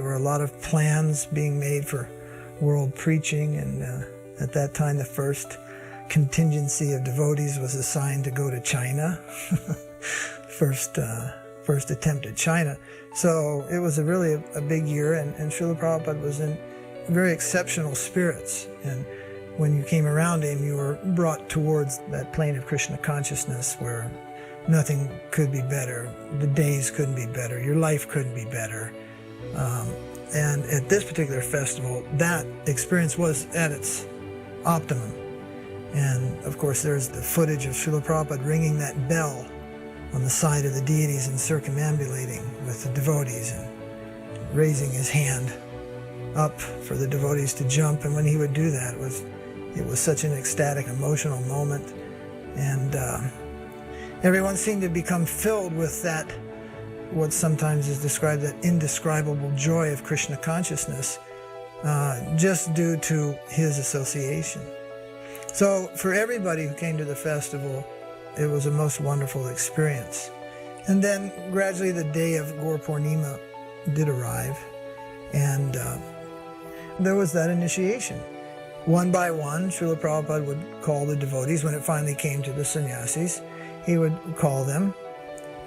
were a lot of plans being made for world preaching, and at that time the first contingency of devotees was assigned to go to China. First attempt at China. So it was really a big year, and Srila Prabhupada was in very exceptional spirits. And when you came around him, you were brought towards that plane of Krishna consciousness where nothing could be better. The days couldn't be better. Your life couldn't be better. And at this particular festival, that experience was at its optimum. And of course, there's the footage of Srila Prabhupada ringing that bell on the side of the deities and circumambulating with the devotees and raising his hand up for the devotees to jump. And when he would do that, it was such an ecstatic, emotional moment. And everyone seemed to become filled with that, what sometimes is described as indescribable joy of Krishna consciousness, just due to his association. So for everybody who came to the festival, it was a most wonderful experience. And then gradually the day of Gaur Purnima did arrive, and there was that initiation. One by one, Srila Prabhupada would call the devotees. When it finally came to the sannyasis, he would call them,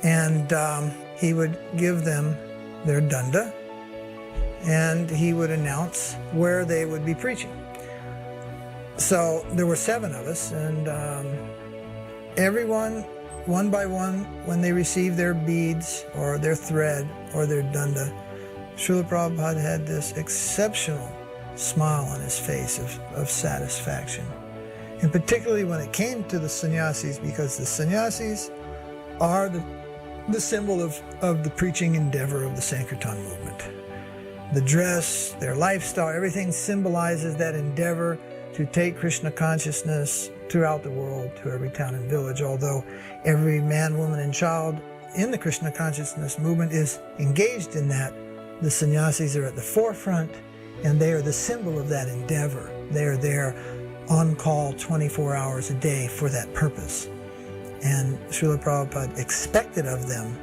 and he would give them their danda, and he would announce where they would be preaching. So there were 7 of us, and everyone, one by one, when they received their beads or their thread or their danda, Srila Prabhupada had this exceptional smile on his face of satisfaction. And particularly when it came to the sannyasis, because the sannyasis are the symbol of the preaching endeavor of the Sankirtan movement. The dress, their lifestyle, everything symbolizes that endeavor to take Krishna consciousness throughout the world, to every town and village. Although every man, woman, and child in the Krishna consciousness movement is engaged in that, the sannyasis are at the forefront, and they are the symbol of that endeavor. They are there on call 24 hours a day for that purpose. And Srila Prabhupada expected of them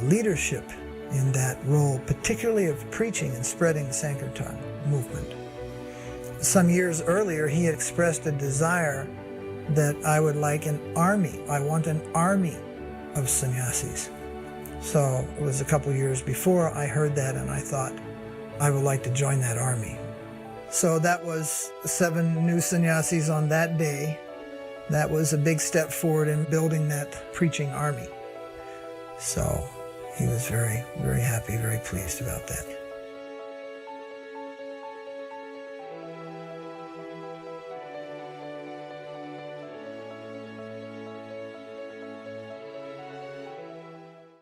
leadership in that role, particularly of preaching and spreading the Sankirtan movement. Some years earlier, he had expressed a desire that I would like an army. I want an army of sannyasis. So it was a couple years before I heard that, and I thought, I would like to join that army. So that was 7 new sannyasis on that day. That was a big step forward in building that preaching army. So he was very, very happy, very pleased about that.